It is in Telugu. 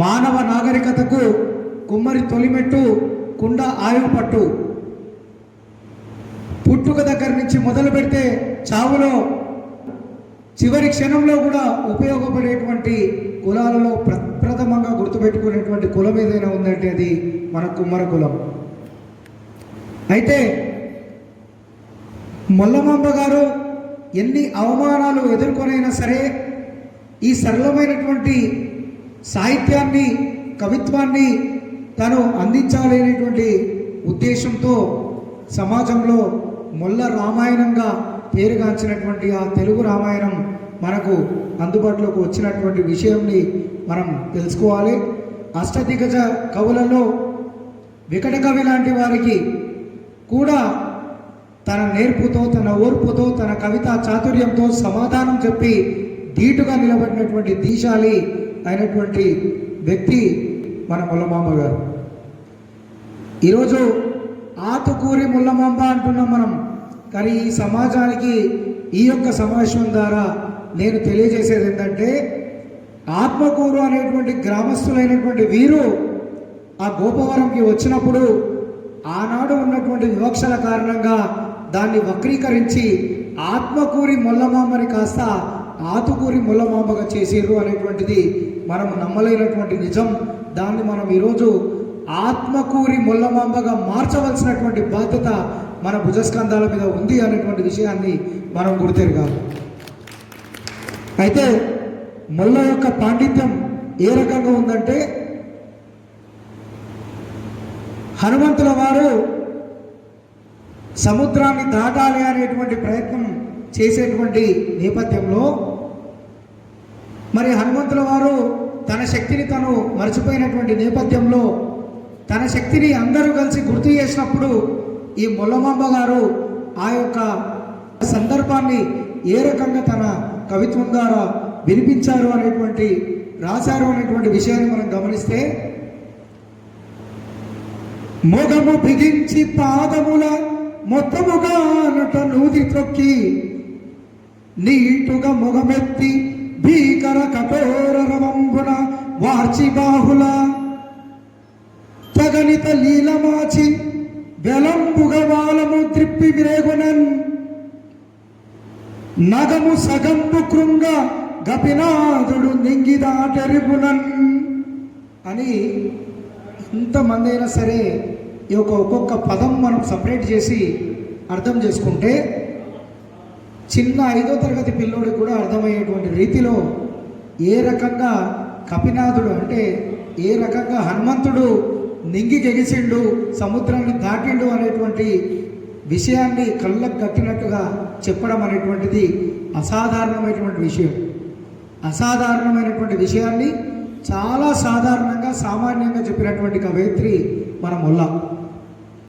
మానవ నాగరికతకు కుమ్మరి తొలిమెట్టు కుండ ఆయువు పట్టు. పుట్టుక దగ్గర నుంచి మొదలు పెడితే చావులో చివరి క్షణంలో కూడా ఉపయోగపడేటువంటి కులాలలో ప్రప్రథమంగా గుర్తుపెట్టుకునేటువంటి కులం ఏదైనా ఉందంటే అది మన కుమ్మర కులం. అయితే మొల్లమాంబ గారు ఎన్ని అవమానాలు ఎదుర్కొనైనా సరే ఈ సరళమైనటువంటి సాహిత్యాన్ని, కవిత్వాన్ని తను అందించాలి అనేటువంటి ఉద్దేశంతో సమాజంలో మొల్ల రామాయణంగా పేరుగాంచినటువంటి ఆ తెలుగు రామాయణం మనకు అందుబాటులోకి వచ్చినటువంటి విషయంని మనం తెలుసుకోవాలి. అష్టదిగ్గజ కవులలో వికట కవి లాంటి వారికి కూడా తన నేర్పుతో, తన ఓర్పుతో, తన కవితా చాతుర్యంతో సమాధానం చెప్పి ధీటుగా నిలబడినటువంటి దీశాలి అయినటువంటి వ్యక్తి మన ముల్లమాంబ గారు. ఈరోజు ఆతుకూరి ముల్లమాంబ అంటున్నాం మనం, కానీ ఈ సమాజానికి ఈ యొక్క సమావేశం ద్వారా నేను తెలియజేసేది ఏంటంటే, ఆత్మకూరు అనేటువంటి గ్రామస్తులైనటువంటి వీరు ఆ గోపవరంకి వచ్చినప్పుడు ఆనాడు ఉన్నటువంటి వివక్షల కారణంగా దాన్ని వక్రీకరించి ఆత్మకూరి ముల్లమాంబని కాస్త ఆతుకూరి ముల్లమాంబగా చేసిర్రు అనేటువంటిది మనం నమ్మలేనటువంటి నిజం. దాన్ని మనం ఈరోజు ఆత్మకూరి ముల్లమాంబగా మార్చవలసినటువంటి బాధ్యత మన భుజస్కంధాల మీద ఉంది అనేటువంటి విషయాన్ని మనం గుర్తెరగాలి. అయితే మొల్ల యొక్క పాండిత్యం ఏ రకంగా ఉందంటే, హనుమంతుల వారు సముద్రాన్ని దాటాలి అనేటువంటి ప్రయత్నం చేసేటువంటి నేపథ్యంలో మరి హనుమంతుల వారు తన శక్తిని తను మర్చిపోయినటువంటి నేపథ్యంలో తన శక్తిని అందరూ కలిసి గుర్తు చేసినప్పుడు ఈ మొల్లమాంబ గారు ఆ యొక్క సందర్భాన్ని ఏ రకంగా తన కవిత్వం ద్వారా వినిపించారు అనేటువంటి, రాశారు అనేటువంటి విషయాన్ని మనం గమనిస్తే, మొగము బిగించి పాదముల మొత్తముగా నట నూది త్రొక్కి నీటుగా మొగమెత్తి భీకర కఠోర రవంబున వార్చి బాహుల తగనిత లీలమాచి వెలంబుగ వాలము త్రిప్పి విరేగునన్ నగము సగంబు కృంగ గపినాథుడు నింగిదాటెరుగునన్ అని ఎంతమంది అయినా సరే ఈ ఒక్కొక్క పదం మనం సపరేట్ చేసి అర్థం చేసుకుంటే చిన్న 5వ తరగతి పిల్లోడికి కూడా అర్థమయ్యేటువంటి రీతిలో ఏ రకంగా కపినాథుడు అంటే ఏ రకంగా హనుమంతుడు నింగికెగిసిండు, సముద్రాన్ని దాటిండు అనేటువంటి విషయాన్ని కళ్ళకు కట్టినట్టుగా చెప్పడం అనేటువంటిది అసాధారణమైనటువంటి విషయం. అసాధారణమైనటువంటి విషయాన్ని చాలా సాధారణంగా, సామాన్యంగా చెప్పినటువంటి కవయిత్రి మన మొల్ల.